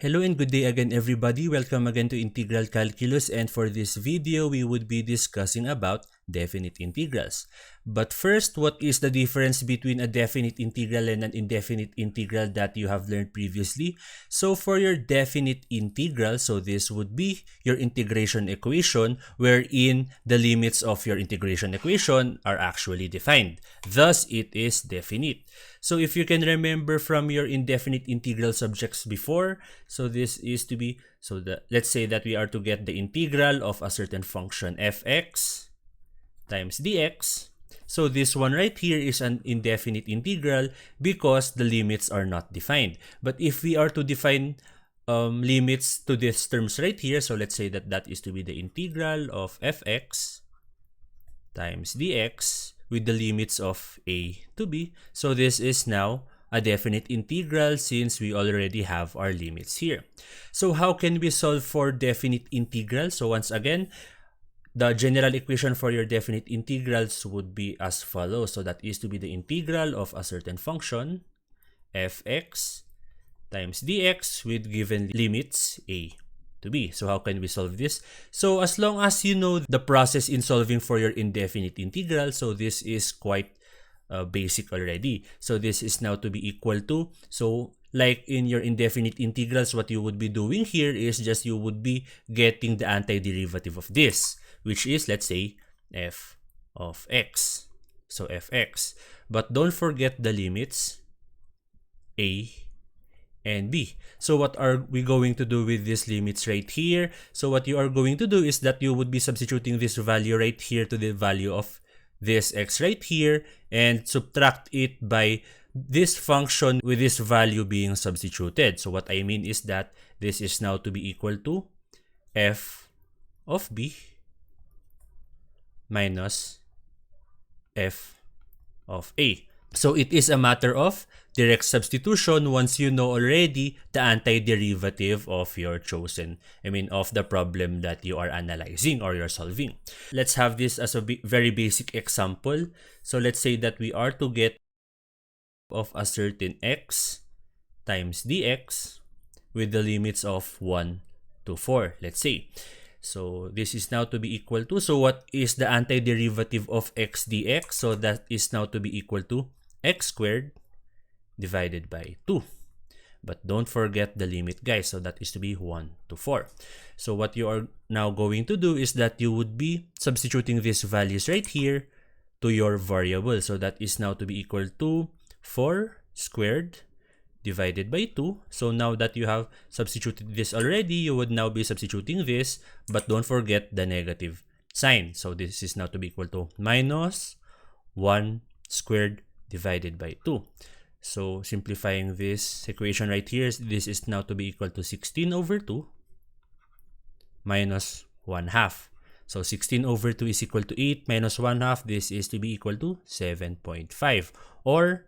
Hello and good day again everybody. Welcome again to Integral Calculus, and for this video we would be discussing about definite integrals. But first, what is the difference between a definite integral and an indefinite integral that you have learned previously? So for your definite integral, so this would be your integration equation wherein the limits of your integration equation are actually defined. Thus, it is definite. So if you can remember from your indefinite integral subjects before, so this is to be, let's say that we are to get the integral of a certain function fx times dx. So this one right here is an indefinite integral because the limits are not defined. But if we are to define limits to these terms right here, so let's say that that is to be the integral of fx times dx with the limits of a to b. So this is now a definite integral since we already have our limits here. So how can we solve for definite integrals? So once again, the general equation for your definite integrals would be as follows. So that is to be the integral of a certain function fx times dx with given limits a to b. So how can we solve this? So as long as you know the process in solving for your indefinite integral, so this is quite basic already. So this is now to be equal to, so like in your indefinite integrals, what you would be doing here is just you would be getting the antiderivative of this, which is, let's say, f of x. So fx. But don't forget the limits a and b. So what are we going to do with these limits right here? So what you are going to do is that you would be substituting this value right here to the value of this x right here and subtract it by this function with this value being substituted. So what I mean is that this is now to be equal to f of b minus f of a. So it is a matter of direct substitution once you know already the antiderivative of your chosen, of the problem that you are analyzing or you're solving. Let's have this as a very basic example. So let's say that we are to get of a certain x times dx with the limits of 1 to 4, let's say. So this is now to be equal to, so what is the antiderivative of x dx? So that is now to be equal to x squared divided by 2. But don't forget the limit, guys. So that is to be 1 to 4. So what you are now going to do is that you would be substituting these values right here to your variable. So that is now to be equal to 4 squared divided by 2. So now that you have substituted this already, you would now be substituting this, but don't forget the negative sign. So this is now to be equal to minus 1 squared divided by 2. So simplifying this equation right here, this is now to be equal to 16 over 2 minus 1 half. So 16 over 2 is equal to 8 minus 1 half. This is to be equal to 7.5 or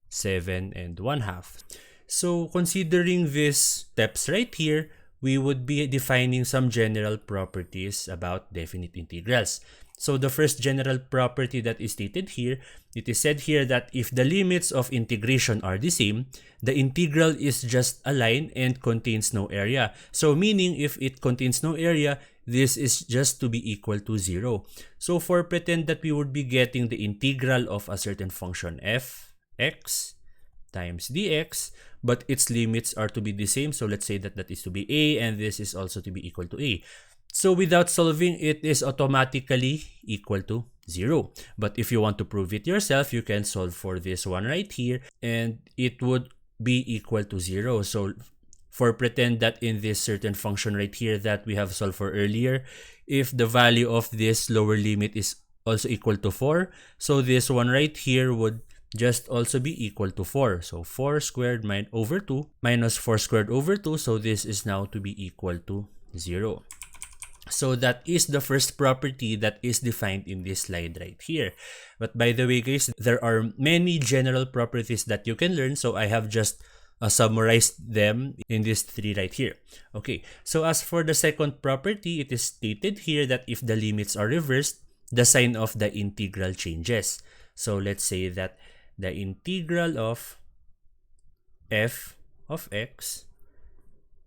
7 and 1 half. So considering these steps right here, we would be defining some general properties about definite integrals. So the first general property that is stated here, it is said here that if the limits of integration are the same, the integral is just a line and contains no area. So meaning if it contains no area, this is just to be equal to 0. So for pretend that we would be getting the integral of a certain function fx times dx, but its limits are to be the same. So let's say that that is to be a and this is also to be equal to a. So without solving, it is automatically equal to 0. But if you want to prove it yourself, you can solve for this one right here and it would be equal to 0. So for pretend that in this certain function right here that we have solved for earlier, if the value of this lower limit is also equal to 4, so this one right here would just also be equal to 4. So 4 squared over 2 minus 4 squared over 2. So this is now to be equal to 0. So that is the first property that is defined in this slide right here. But by the way, guys, there are many general properties that you can learn. So I have just summarized them in these 3 right here. Okay, so as for the second property, it is stated here that if the limits are reversed, the sign of the integral changes. So let's say that the integral of f of x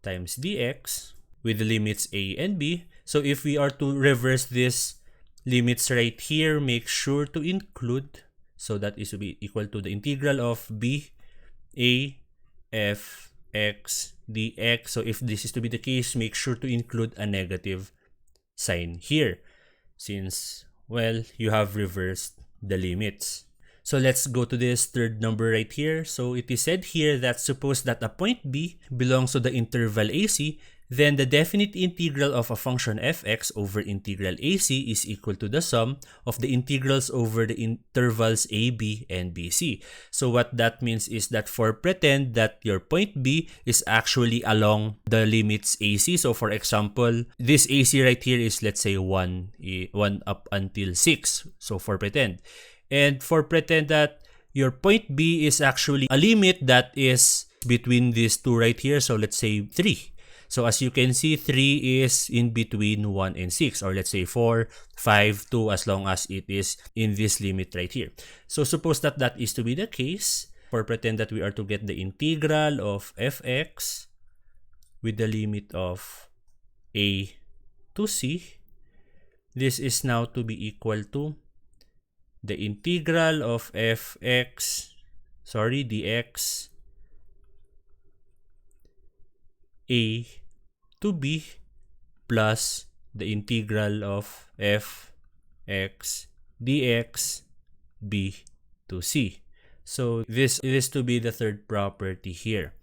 times dx with the limits a and b. So if we are to reverse this limits right here, make sure to include, so that is to be equal to the integral of b a f x dx. So if this is to be the case, make sure to include a negative sign here, since, well, you have reversed the limits. So let's go to this third number right here. So it is said here that suppose that a point B belongs to the interval AC, then the definite integral of a function fx over integral AC is equal to the sum of the integrals over the intervals AB and BC. So what that means is that, for pretend that your point B is actually along the limits AC. So for example, this AC right here is, let's say, 1 up until 6. So for pretend. And for pretend that your point B is actually a limit that is between these two right here. So let's say 3. So as you can see, 3 is in between 1 and 6, or let's say 4, 5, 2, as long as it is in this limit right here. So suppose that that is to be the case. For pretend that we are to get the integral of fx with the limit of a to c. This is now to be equal to the integral of dx a to b plus the integral of fx dx b to c. So this is to be the third property here.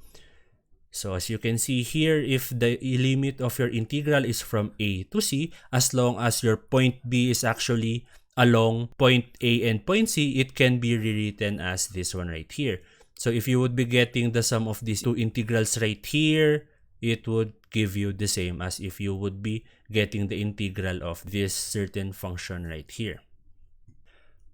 So as you can see here, if the limit of your integral is from a to c, as long as your point B is actually along point A and point C, it can be rewritten as this one right here. So if you would be getting the sum of these two integrals right here, it would give you the same as if you would be getting the integral of this certain function right here.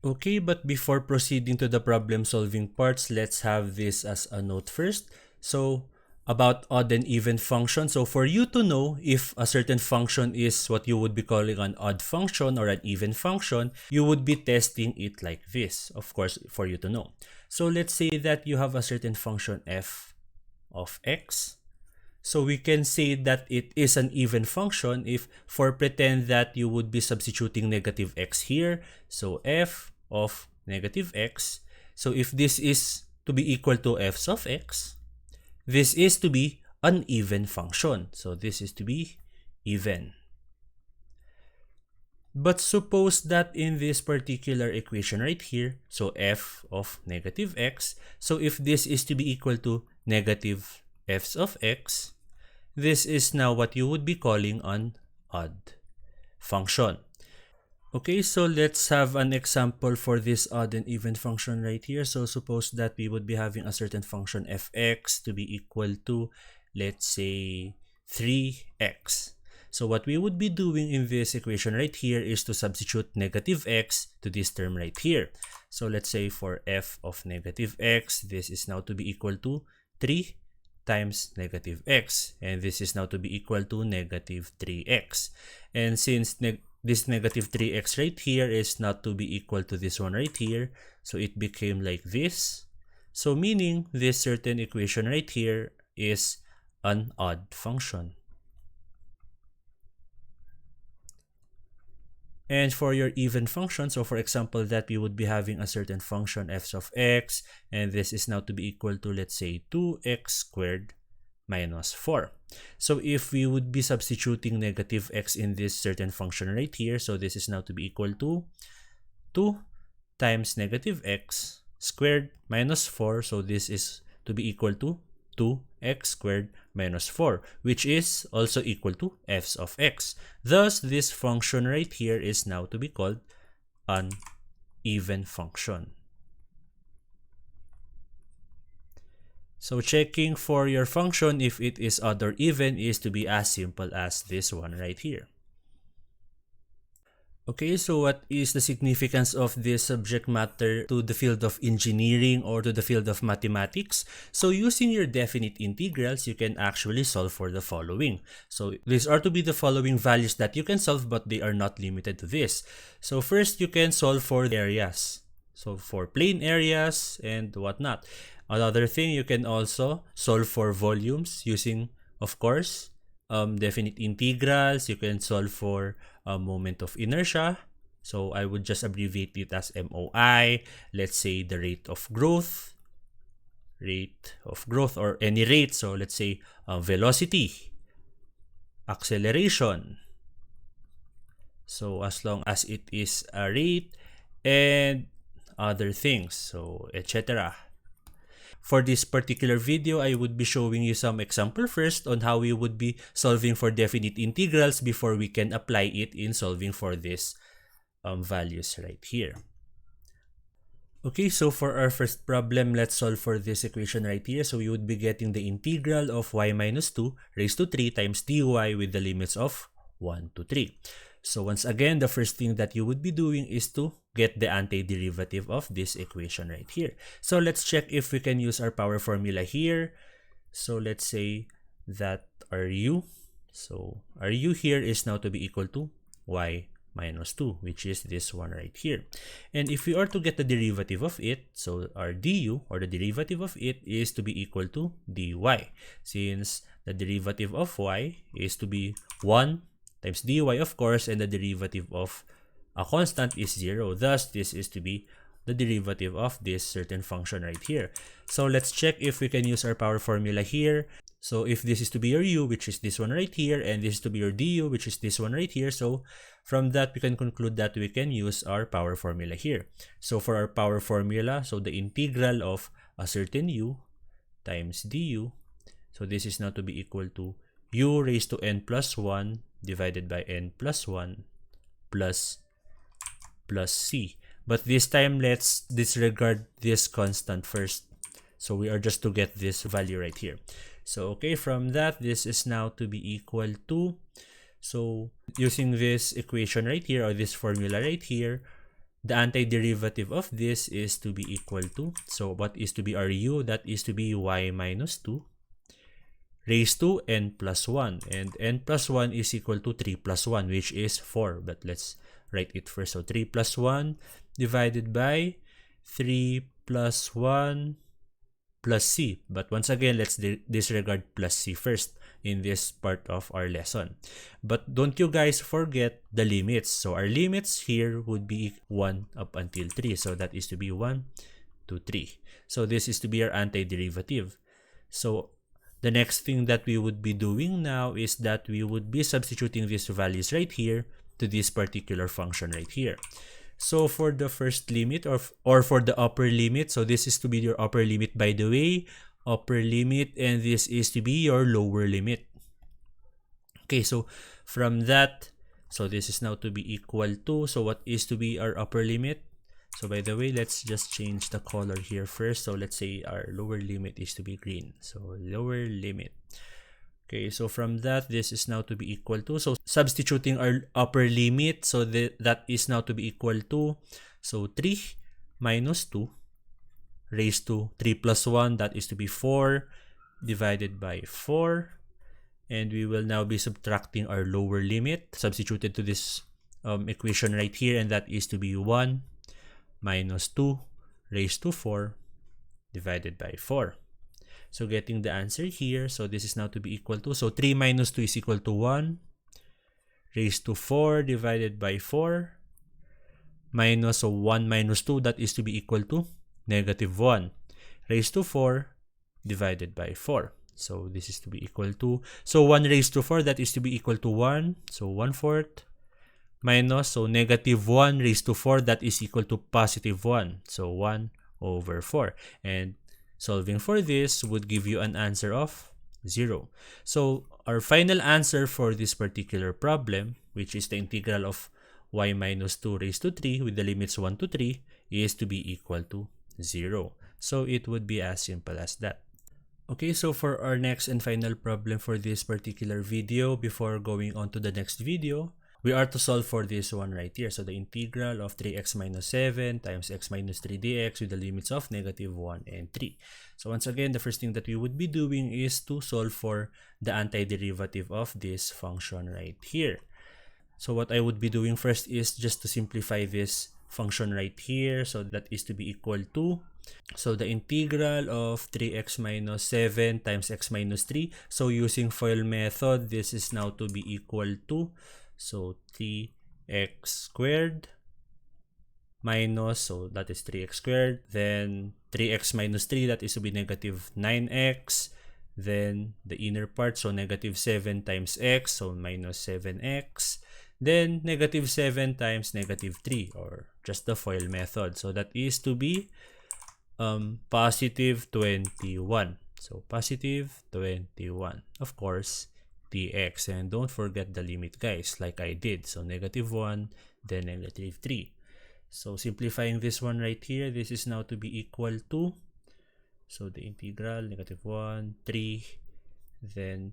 Okay, but before proceeding to the problem solving parts, let's have this as a note first. So about odd and even function. So for you to know if a certain function is what you would be calling an odd function or an even function, you would be testing it like this, of course, for you to know. So let's say that you have a certain function f of x. So we can say that it is an even function if, for pretend that you would be substituting negative x here. So f of negative x. So if this is to be equal to f of x, this is to be an even function. So this is to be even. But suppose that in this particular equation right here, so f of negative x, so if this is to be equal to negative f of x, this is now what you would be calling an odd function. Okay, so let's have an example for this odd and even function right here. So suppose that we would be having a certain function fx to be equal to, let's say, 3x. So what we would be doing in this equation right here is to substitute negative x to this term right here. So let's say for f of negative x, this is now to be equal to 3 times negative x, and this is now to be equal to negative 3x. And since this negative 3x right here is not to be equal to this one right here, so it became like this. So meaning this certain equation right here is an odd function. And for your even function, so for example that we would be having a certain function f of x, and this is now to be equal to, let's say, 2x squared minus 4. So if we would be substituting negative x in this certain function right here, so this is now to be equal to 2 times negative x squared minus 4. So this is to be equal to 2x squared minus 4, which is also equal to f of x. Thus, this function right here is now to be called an even function. So checking for your function if it is odd or even is to be as simple as this one right here. Okay, so what is the significance of this subject matter to the field of engineering or to the field of mathematics? So using your definite integrals, you can actually solve for the following. So these are to be the following values that you can solve, but they are not limited to this. So first, you can solve for areas. So for plane areas and whatnot. Another thing, you can also solve for volumes using of course, definite integrals, you can solve for a moment of inertia. So I would just abbreviate it as MOI. Let's say the rate of growth, or any rate. So let's say velocity, acceleration. So as long as it is a rate and other things, so etc. For this particular video, I would be showing you some example first on how we would be solving for definite integrals before we can apply it in solving for these values right here. Okay, so for our first problem, let's solve for this equation right here. So we would be getting the integral of y minus 2 raised to 3 times dy with the limits of 1 to 3. So once again, the first thing that you would be doing is to get the antiderivative of this equation right here. So let's check if we can use our power formula here. So let's say that our u, so our u here is now to be equal to y minus 2, which is this one right here. And if we are to get the derivative of it, so our du, or the derivative of it, is to be equal to dy, since the derivative of y is to be 1 times dy, of course, and the derivative of a constant is 0. Thus, this is to be the derivative of this certain function right here. So let's check if we can use our power formula here. So if this is to be your u, which is this one right here, and this is to be your du, which is this one right here, so from that we can conclude that we can use our power formula here. So for our power formula, so the integral of a certain u times du, so this is now to be equal to u raised to n plus 1 divided by n plus 1 plus c. But this time, let's disregard this constant first. So we are just to get this value right here. So okay, from that, this is now to be equal to, so using this equation right here, or this formula right here, the antiderivative of this is to be equal to, so what is to be our u? That is to be y minus 2 raised to n plus 1. And n plus 1 is equal to 3 plus 1, which is 4. But let's write it first. So 3 plus 1 divided by 3 plus 1 plus c. But once again, let's disregard plus c first in this part of our lesson. But don't you guys forget the limits. So our limits here would be 1 up until 3. So that is to be 1 to 3. So this is to be our antiderivative. So the next thing that we would be doing now is that we would be substituting these values right here to this particular function right here. So for the first limit, or for the upper limit, so this is to be your upper limit, by the way, upper limit, and this is to be your lower limit. Okay, so from that, so this is now to be equal to, so what is to be our upper limit? So by the way, let's just change the color here first. So let's say our lower limit is to be green. So lower limit. Okay, so from that, this is now to be equal to, so substituting our upper limit, so that is now to be equal to, so 3 minus 2 raised to 3 plus 1, that is to be 4 divided by 4. And we will now be subtracting our lower limit substituted to this equation right here, and that is to be 1 minus 2 raised to 4 divided by 4. So getting the answer here, so this is now to be equal to, so 3 minus 2 is equal to 1 raised to 4 divided by 4 minus, so 1 minus 2, that is to be equal to negative 1 raised to 4 divided by 4. So this is to be equal to, so 1 raised to 4, that is to be equal to 1, so 1/4 minus, so negative 1 raised to 4, that is equal to positive 1, so 1/4. And solving for this would give you an answer of 0. So our final answer for this particular problem, which is the integral of y minus 2 raised to 3 with the limits 1 to 3, is to be equal to 0. So it would be as simple as that. Okay, so for our next and final problem for this particular video, before going on to the next video, we are to solve for this one right here. So the integral of 3x minus 7 times x minus 3 dx with the limits of negative 1 and 3. So once again, the first thing that we would be doing is to solve for the antiderivative of this function right here. So what I would be doing first is just to simplify this function right here. So that is to be equal to, So the integral of 3x minus 7 times x minus 3. So using FOIL method, this is now to be equal to, so 3x squared minus, so that is 3x squared, then 3x minus 3, that is to be negative 9x, then the inner part, so negative 7 times x, so minus 7x, then negative 7 times negative 3, or just the FOIL method. So that is to be positive 21. So positive 21. Of course, dx. And don't forget the limit, guys, like I did. So negative 1, then negative 3. So simplifying this one right here, this is now to be equal to, so the integral, negative 1, 3, then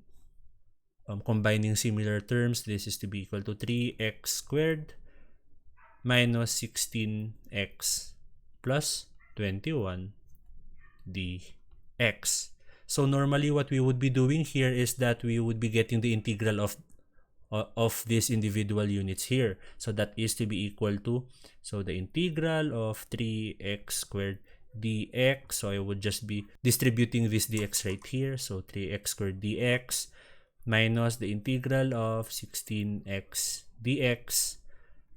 combining similar terms, this is to be equal to 3x squared minus 16x plus 21 dx. So normally what we would be doing here is that we would be getting the integral of these individual units here. So that is to be equal to, so the integral of 3x squared dx. So I would just be distributing this dx right here. So 3x squared dx minus the integral of 16x dx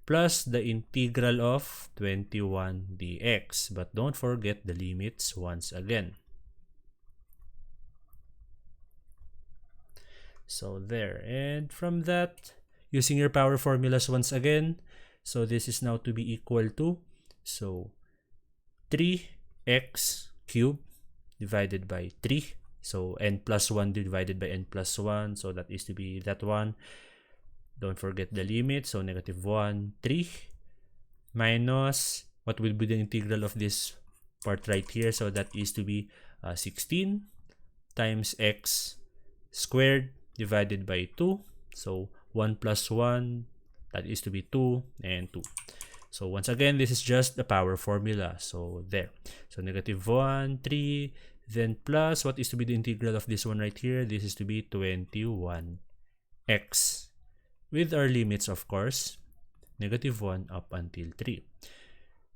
plus the integral of 21 dx. But don't forget the limits once again. So there, and from that, using your power formulas once again, so this is now to be equal to, so 3x cubed divided by 3, so n plus 1 divided by n plus 1, so that is to be that one. Don't forget the limit, so negative 1, 3, minus, what will be the integral of this part right here, so that is to be 16 times x squared divided by 2, so 1 plus 1, that is to be 2, and 2. So once again, this is just the power formula, so there. So negative 1, 3, then plus, what is to be the integral of this one right here, this is to be 21x, with our limits, of course, negative 1 up until 3.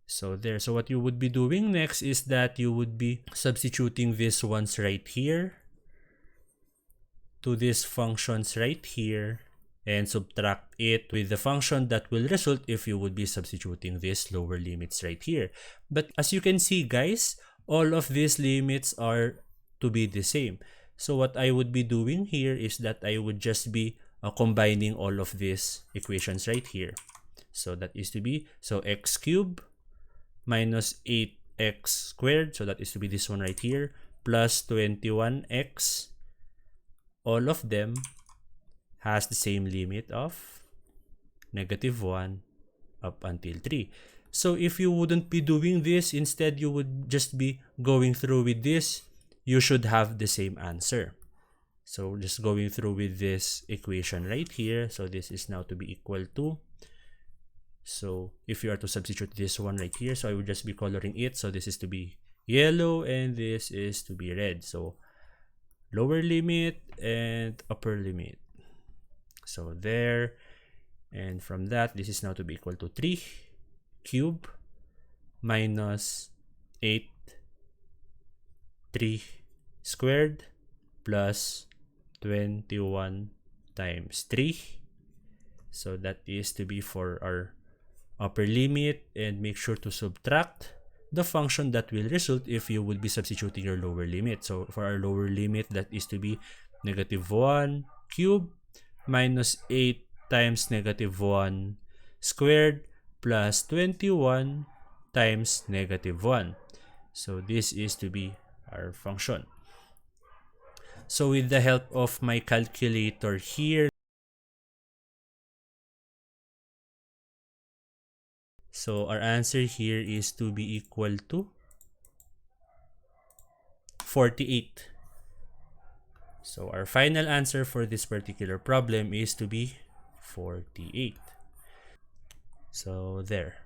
So there, so what you would be doing next is that you would be substituting these ones right here to these functions right here and subtract it with the function that will result if you would be substituting these lower limits right here. But as you can see, guys, all of these limits are to be the same. So what I would be doing here is that I would just be combining all of these equations right here. So that is to be, so x cubed minus 8x squared, so that is to be this one right here, plus 21x, all of them has the same limit of negative 1 up until 3. So if you wouldn't be doing this, instead you would just be going through with this, you should have the same answer. So just going through with this equation right here, so this is now to be equal to, so if you are to substitute this one right here, so I would just be coloring it, so this is to be yellow and this is to be red. So lower limit and upper limit, so there, and from that, this is now to be equal to 3 cubed minus 8 3 squared plus 21 times 3, so that is to be for our upper limit, and make sure to subtract the function that will result if you would be substituting your lower limit. So for our lower limit, that is to be negative 1 cubed minus 8 times negative 1 squared plus 21 times negative 1. So this is to be our function. So with the help of my calculator here, so our answer here is to be equal to 48. So our final answer for this particular problem is to be 48. So there.